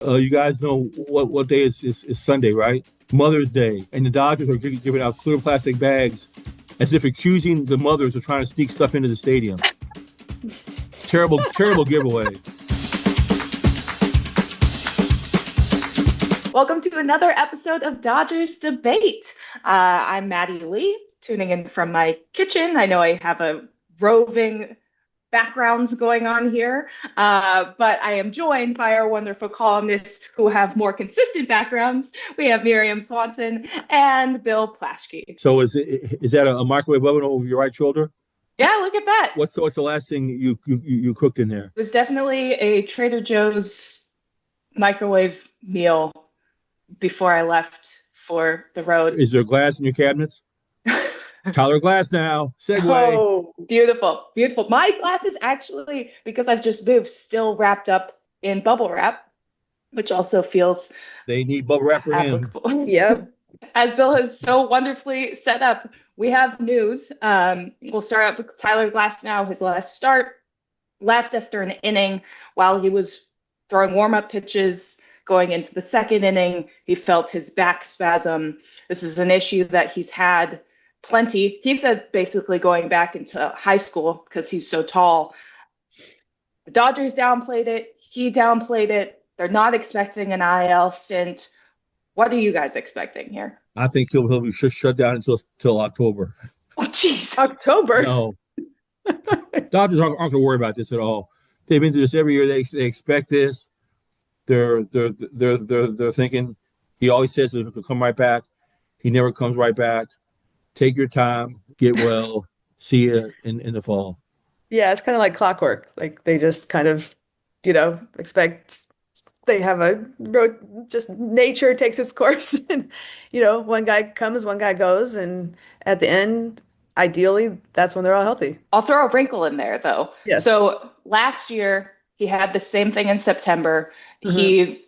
You guys know what day is Sunday, right? Mother's Day. And the Dodgers are giving out clear plastic bags as if accusing the mothers of trying to sneak stuff into the stadium. Terrible giveaway. Welcome to another episode of Dodgers Debate. I'm Maddie Lee, tuning in from my kitchen. I know I have a roving backgrounds going on here, but I am joined by our wonderful columnists who have more consistent backgrounds. We have Miriam Swanson and Bill Plaschke. So is that a microwave oven over your right shoulder? Yeah, look at that. What's the last thing you cooked in there? It was definitely a Trader Joe's microwave meal before I left for the road. Is there glass in your cabinets? Tyler Glass now. Segue. Oh, beautiful. Beautiful. My glass is actually, because I've just moved, still wrapped up in bubble wrap, which also feels they need bubble wrap for applicable. Him. Yep. As Bill has so wonderfully set up, we have news. We'll start out with Tyler Glass now. His last start left after an inning while he was throwing warm-up pitches. Going into the second inning, he felt his back spasm. This is an issue that he's had plenty. He said basically going back into high school because he's so tall. The Dodgers downplayed it. He downplayed it. They're not expecting an IL stint. What are you guys expecting here? I think he'll be shut down until October. Oh, jeez. October? No. Dodgers aren't going to worry about this at all. They've been through this every year. They expect this. They're thinking. He always says he'll come right back. He never comes right back. Take your time, get well, see you in the fall. Yeah, it's kind of like clockwork. Like they just kind of, expect they have just nature takes its course. And, one guy comes, one guy goes. And at the end, ideally, that's when they're all healthy. I'll throw a wrinkle in there, though. Yes. So last year, he had the same thing in September. Mm-hmm. He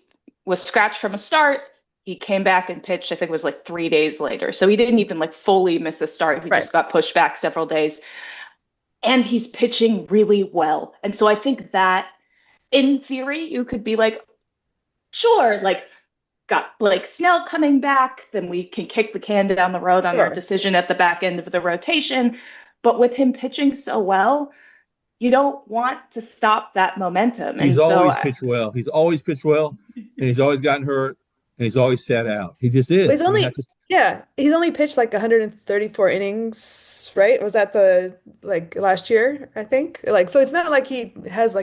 was scratched from a start. He came back and pitched, I think it was like 3 days later. So he didn't even fully miss a start. He just got pushed back several days. And he's pitching really well. And so I think that in theory, you could be like, sure, got Blake Snell coming back, then we can kick the can down the road on our decision at the back end of the rotation. But with him pitching so well, you don't want to stop that momentum. He's always pitched well. He's always pitched well, and he's always gotten hurt. And he's always sat out. He just is. He's only pitched 134 innings, right? Was that last year, I think? So it's not like he has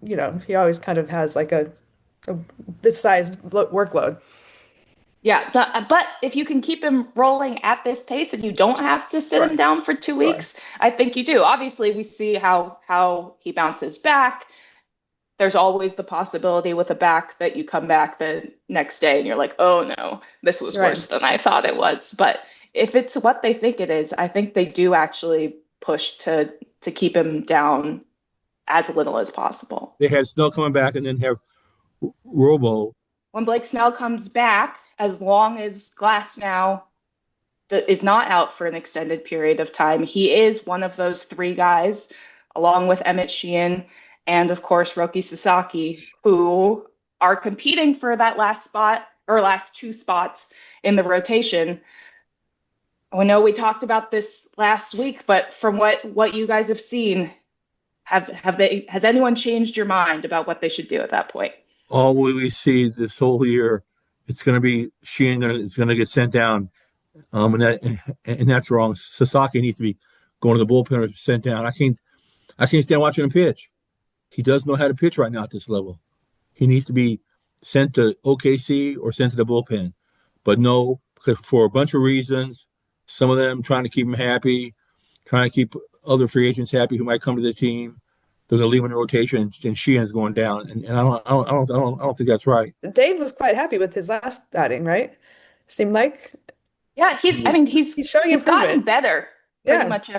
he always kind of has a this size workload. Yeah, but if you can keep him rolling at this pace and you don't have to sit him down for 2 weeks, I think you do. Obviously, we see how he bounces back. There's always the possibility with a back that you come back the next day and you're like, oh no, this was worse than I thought it was. But if it's what they think it is, I think they do actually push to keep him down as little as possible. They had Snell coming back and then have Robo. When Blake Snell comes back, as long as Glass now is not out for an extended period of time, he is one of those three guys, along with Emmett Sheehan and, of course, Roki Sasaki, who are competing for that last two spots in the rotation. I know we talked about this last week, but from what you guys have seen, has anyone changed your mind about what they should do at that point? All we see this whole year, it's going to be Sheehan is going to get sent down, and that's wrong. Sasaki needs to be going to the bullpen or sent down. I can't stand watching him pitch. He does know how to pitch right now at this level. He needs to be sent to OKC or sent to the bullpen. But no, because for a bunch of reasons, some of them trying to keep him happy, trying to keep other free agents happy who might come to the team. They're going to leave him in the rotation, and Sheehan's going down. And I don't think that's right. Dave was quite happy with his last outing, right? Seemed like. Yeah, he's showing he's gotten better pretty much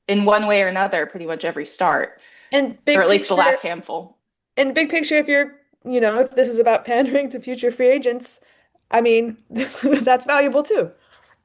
in one way or another, pretty much every start. And or at least the last handful. And big picture, if you're, if this is about pandering to future free agents, I mean, that's valuable too,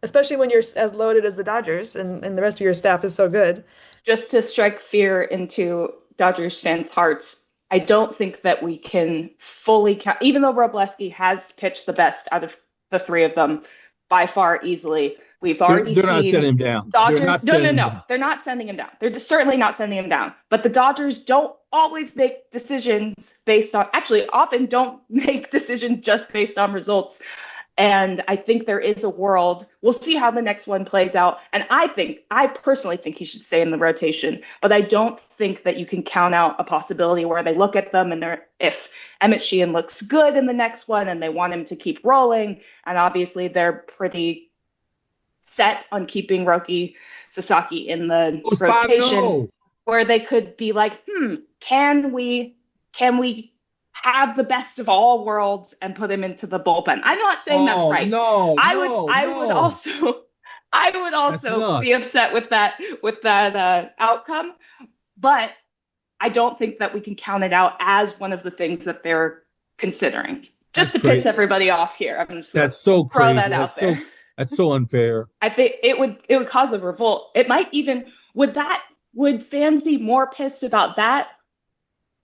especially when you're as loaded as the Dodgers and the rest of your staff is so good. Just to strike fear into Dodgers fans' hearts, I don't think that we can fully count, even though Robleski has pitched the best out of the three of them by far easily. We've already They're not seen sending him down. Dodgers. No. They're not sending him down. They're certainly not sending him down. But the Dodgers don't always make decisions based on, actually, often don't make decisions just based on results. And I think there is a world. We'll see how the next one plays out. And I personally think he should stay in the rotation. But I don't think that you can count out a possibility where they look at them and if Emmett Sheehan looks good in the next one and they want him to keep rolling. And obviously they're pretty set on keeping Roki Sasaki in the rotation, where they could be like, can we have the best of all worlds and put him into the bullpen? I'm not saying that's right. I would also be upset with that outcome, but I don't think that we can count it out as one of the things that they're considering. Just to piss everybody off here. I'm just that's so throw crazy. that out there. That's so unfair. I think it would cause a revolt. It might even would fans be more pissed about that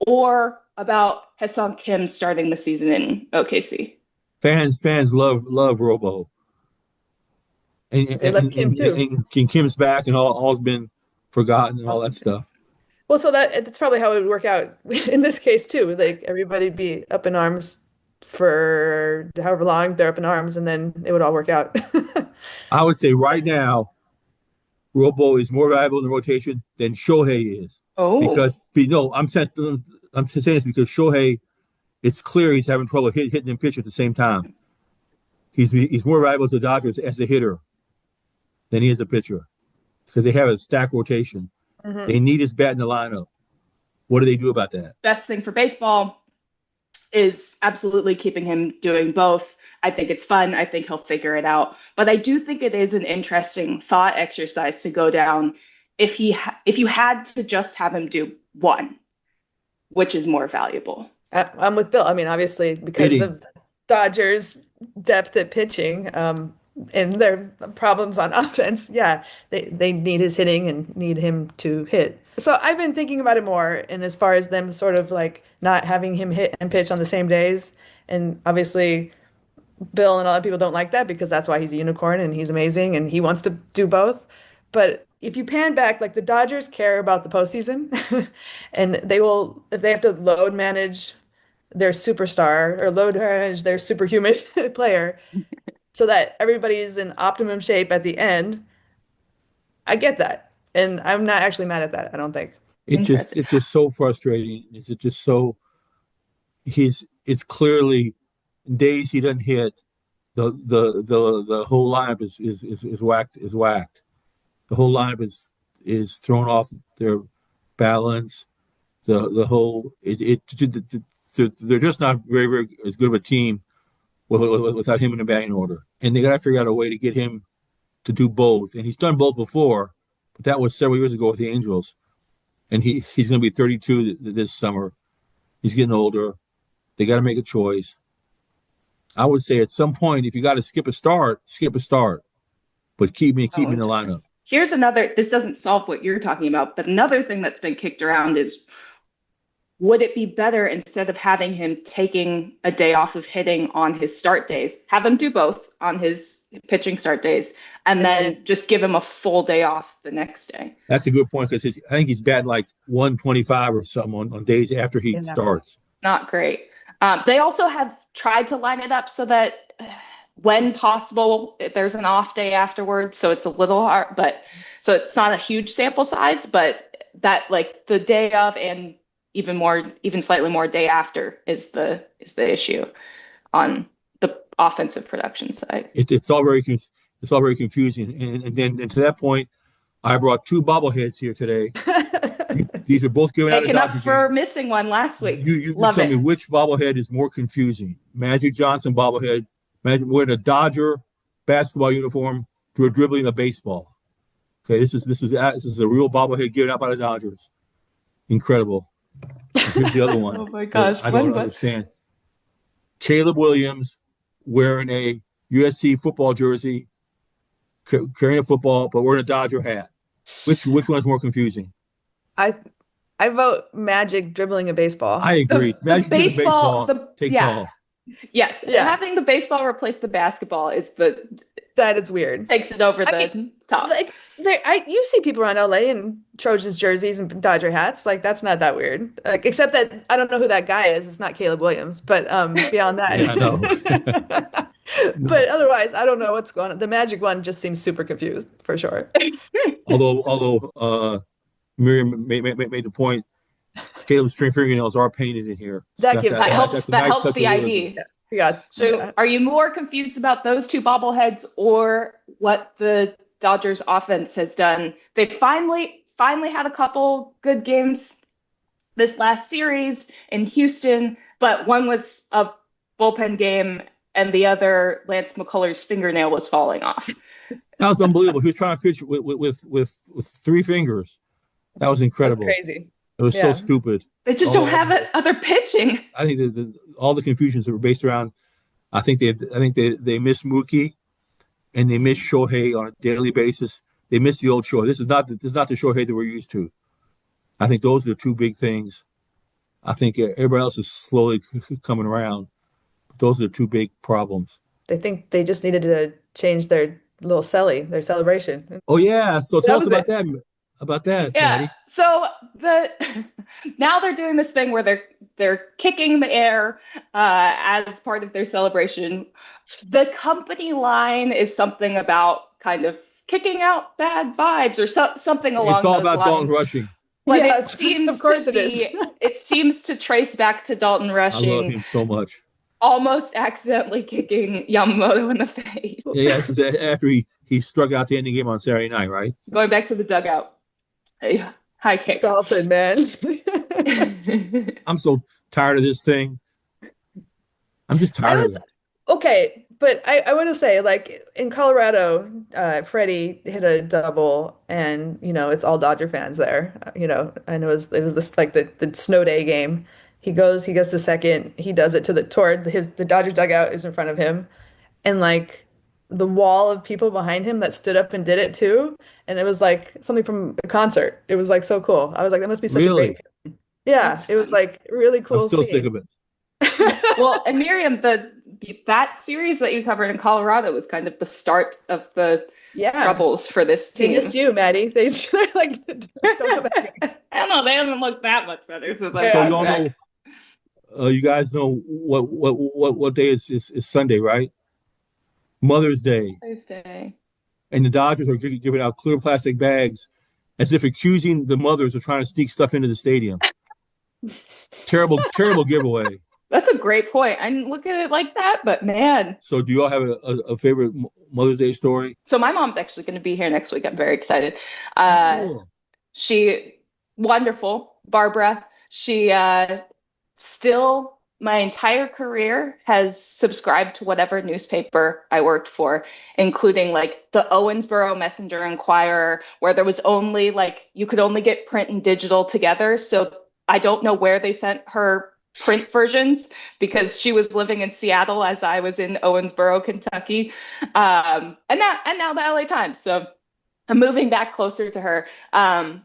or about Haesung Kim starting the season in OKC? Fans love Robo. And Kim too. And Kim's back and all's been forgotten and all that stuff. Well, so that's probably how it would work out in this case too. Like everybody be up in arms for however long they're up in arms, and then it would all work out. I would say right now, Robo is more valuable in the rotation than Shohei is. Because I'm saying this because Shohei, it's clear he's having trouble hitting and pitch at the same time. He's more valuable to the Dodgers as a hitter than he is a pitcher because they have a stacked rotation. Mm-hmm. They need his bat in the lineup. What do they do about that? Best thing for baseball is absolutely keeping him doing both. I think it's fun. I think he'll figure it out. But I do think it is an interesting thought exercise to go down if you had to just have him do one, which is more valuable. I'm with Bill. I mean, obviously, because of Dodgers' depth at pitching and their problems on offense, they need his hitting and need him to hit. So I've been thinking about it more, and as far as them sort of like not having him hit and pitch on the same days, and obviously Bill and other people don't like that because that's why he's a unicorn and he's amazing and he wants to do both. But if you pan back, like the Dodgers care about the postseason and they will, if they have to load manage their superstar or load manage their superhuman player so that everybody is in optimum shape at the end, I get that. And I'm not actually mad at that, I don't think. It's just so frustrating. It's just so it's clearly days he doesn't hit, the whole lineup is whacked. The whole lineup is thrown off their balance. The whole they're just not very, very as good of a team without him in the batting order. And they got to figure out a way to get him to do both. And he's done both before, but that was several years ago with the Angels. And he's going to be 32 this summer. He's getting older. They got to make a choice. I would say at some point, if you got to skip a start, but keep me in the lineup. Here's another, this doesn't solve what you're talking about, but another thing that's been kicked around is, would it be better instead of having him taking a day off of hitting on his start days, have him do both on his pitching start days, and then just give him a full day off the next day? That's a good point, because I think he's batting like 125 or something on days after he starts. Not great. They also have tried to line it up so that when possible, there's an off day afterwards. So it's a little hard, but so it's not a huge sample size, but that like the day of and even slightly more day after is the issue on the offensive production side. It's all very confusing. And then to that point, I brought two bobbleheads here today. These are both given out of Dodger for missing one last week. You tell me which bobblehead is more confusing. Magic Johnson bobblehead, wearing a Dodger basketball uniform, dribbling a baseball. Okay, this is a real bobblehead given out by the Dodgers. Incredible. Here's the other one. Oh my gosh. I don't understand. Caleb Williams wearing a USC football jersey, carrying a football, but wearing a Dodger hat. Which one is more confusing? I vote Magic dribbling a baseball. I agree. The Magic to the baseball takes yeah. all. Yes, Yeah. having the baseball replace the basketball That is weird. takes it over the top. Like you see people around LA in Trojans jerseys and Dodger hats. Like that's not that weird. Like except that I don't know who that guy is. It's not Caleb Williams. But beyond that, Yeah, I know. but otherwise, I don't know what's going on. The Magic one just seems super confused for sure. Although Miriam made the point, Caleb's fingernails are painted in here. That helps the ID. Yeah. So are you more confused about those two bobbleheads or what the Dodgers offense has done? They finally had a couple good games this last series in Houston, but one was a bullpen game and the other, Lance McCullers' fingernail was falling off. That was unbelievable. He was trying to pitch with three fingers. That was incredible. That's crazy. It was so stupid. They just don't have other pitching. I think all the confusions were based around. I think they miss Mookie, and they miss Shohei on a daily basis. They miss the old Shohei. This is not the Shohei that we're used to. I think those are the two big things. I think everybody else is slowly coming around. But those are the two big problems. They think they just needed to change their little their celebration. Oh yeah, so tell us about that. About that, yeah. Maddie. So now they're doing this thing where they're kicking the air as part of their celebration. The company line is something about kind of kicking out bad vibes or something along those lines. It's all about Dalton Rushing. But yeah, it seems of course to be, it seems to trace back to Dalton Rushing. I love him so much. Almost accidentally kicking Yamamoto in the face. Yeah, this is after he struck out the ending game on Saturday night, right? Going back to the dugout. Hey, high kick. Dalton, man. I'm so tired of this thing. I'm just tired of it. Okay, but I want to say, like in Colorado, Freddie hit a double, and it's all Dodger fans there. And it was this like the snow day game. He gets the second, he does it toward the Dodgers dugout is in front of him, and like the wall of people behind him that stood up and did it too, and it was like something from a concert. It was like so cool. I was like, that must be such a great feeling. Yeah, it was like really cool. I'm still sick of it. Well, and Miriam, that series that you covered in Colorado was kind of the start of the troubles for this team. They missed you, Maddie. They're like, don't come back. I don't know. They haven't looked that much better. So you all know. You guys know what day is Sunday, right? Mother's Day. Thursday. And the Dodgers are giving out clear plastic bags as if accusing the mothers of trying to sneak stuff into the stadium. Terrible giveaway. That's a great point. I didn't look at it like that, but man. So do you all have a favorite Mother's Day story? So my mom's actually going to be here next week. I'm very excited. Cool. She, wonderful, Barbara. She still, my entire career, has subscribed to whatever newspaper I worked for, including like the Owensboro Messenger Inquirer, where there was only you could only get print and digital together. So I don't know where they sent her print versions because she was living in Seattle as I was in Owensboro, Kentucky. And now the LA Times. So I'm moving back closer to her.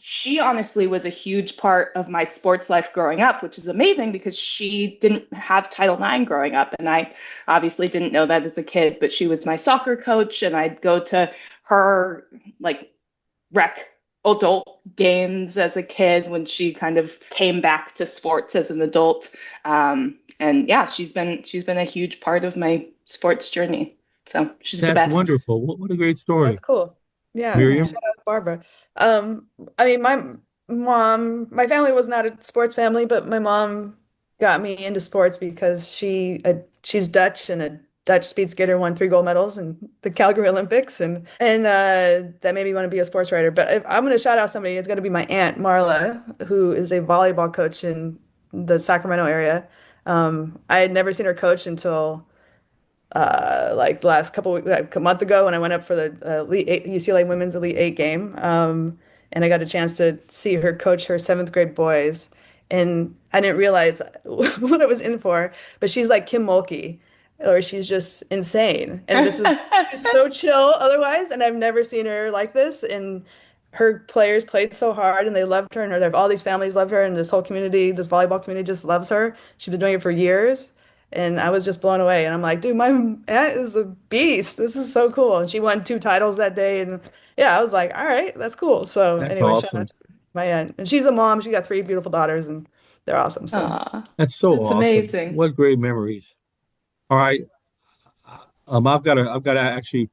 She honestly was a huge part of my sports life growing up, which is amazing because she didn't have Title IX growing up. And I obviously didn't know that as a kid, but she was my soccer coach and I'd go to her rec adult games as a kid when she kind of came back to sports as an adult. And yeah, she's been a huge part of my sports journey. So she's the best. That's wonderful. What a great story. That's cool. Yeah. Miriam? Shout out to Barbara. I mean, my family was not a sports family, but my mom got me into sports because she's Dutch and a Dutch speed skater, won 3 gold medals in the Calgary Olympics, and that made me want to be a sports writer. But if I'm going to shout out somebody, it's going to be my aunt Marla, who is a volleyball coach in the Sacramento area. I had never seen her coach until the last a month ago when I went up for the UCLA Women's Elite 8 game, and I got a chance to see her coach her 7th grade boys, and I didn't realize what I was in for. But she's like Kim Mulkey. Or she's just insane. And she's so chill otherwise. And I've never seen her like this. And her players played so hard and they loved her, and all these families loved her, and this whole community, this volleyball community just loves her. She's been doing it for years. And I was just blown away. And I'm like, dude, my aunt is a beast. This is so cool. And she won 2 titles that day. And yeah, I was like, all right, that's cool. So That's anyway, shout awesome. out to my aunt. And she's a mom. She got 3 beautiful daughters, and they're awesome. So Aw, That's so that's awesome. amazing. What great memories. All right. I've got to actually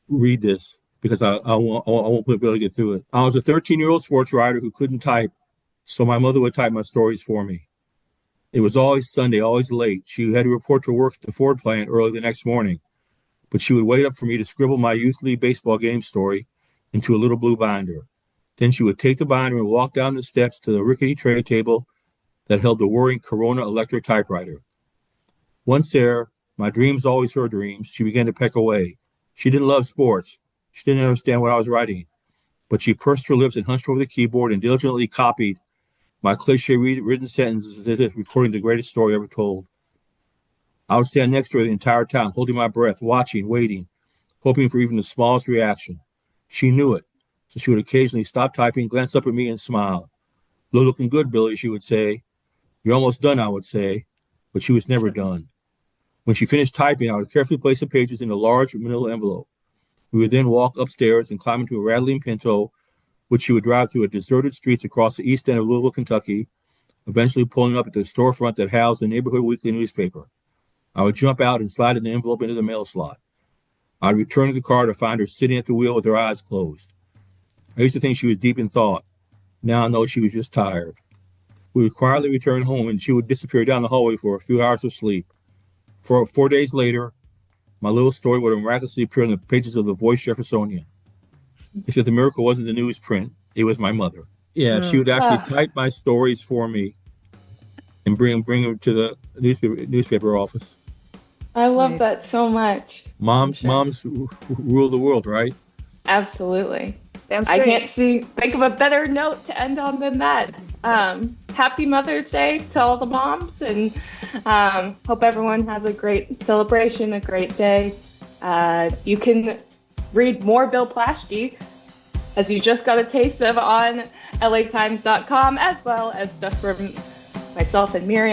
read this because I won't be able to get through it. I was a 13-year-old sports writer who couldn't type, so my mother would type my stories for me. It was always Sunday, always late. She had to report to work at the Ford plant early the next morning, but she would wait up for me to scribble my youth league baseball game story into a little blue binder. Then she would take the binder and walk down the steps to the rickety tray table that held the whirring Corona electric typewriter. Once there, my dreams always her dreams, she began to peck away. She didn't love sports. She didn't understand what I was writing, but she pursed her lips and hunched over the keyboard and diligently copied my cliche written sentences as if recording the greatest story ever told. I would stand next to her the entire time, holding my breath, watching, waiting, hoping for even the smallest reaction. She knew it, so she would occasionally stop typing, glance up at me, and smile. "You're looking good, Billy," she would say. "You're almost done," I would say, but she was never done. When she finished typing, I would carefully place the pages in a large manila envelope. We would then walk upstairs and climb into a rattling Pinto, which she would drive through deserted streets across the east end of Louisville, Kentucky, eventually pulling up at the storefront that housed the neighborhood weekly newspaper. I would jump out and slide an envelope into the mail slot. I would return to the car to find her sitting at the wheel with her eyes closed. I used to think she was deep in thought. Now I know she was just tired. We would quietly return home, and she would disappear down the hallway for a few hours of sleep. 4 days later, my little story would miraculously appear on the pages of the Voice Jeffersonian. Except the miracle wasn't the newsprint. It was my mother. Yeah, she would actually type my stories for me and bring them to the newspaper office. I love that so much. Moms rule the world, right? Absolutely. damn I straight. can't think of a better note to end on than that. Happy Mother's Day to all the moms, and hope everyone has a great celebration, a great day. You can read more Bill Plaschke, as you just got a taste of, on LATimes.com, as well as stuff from myself and Miriam.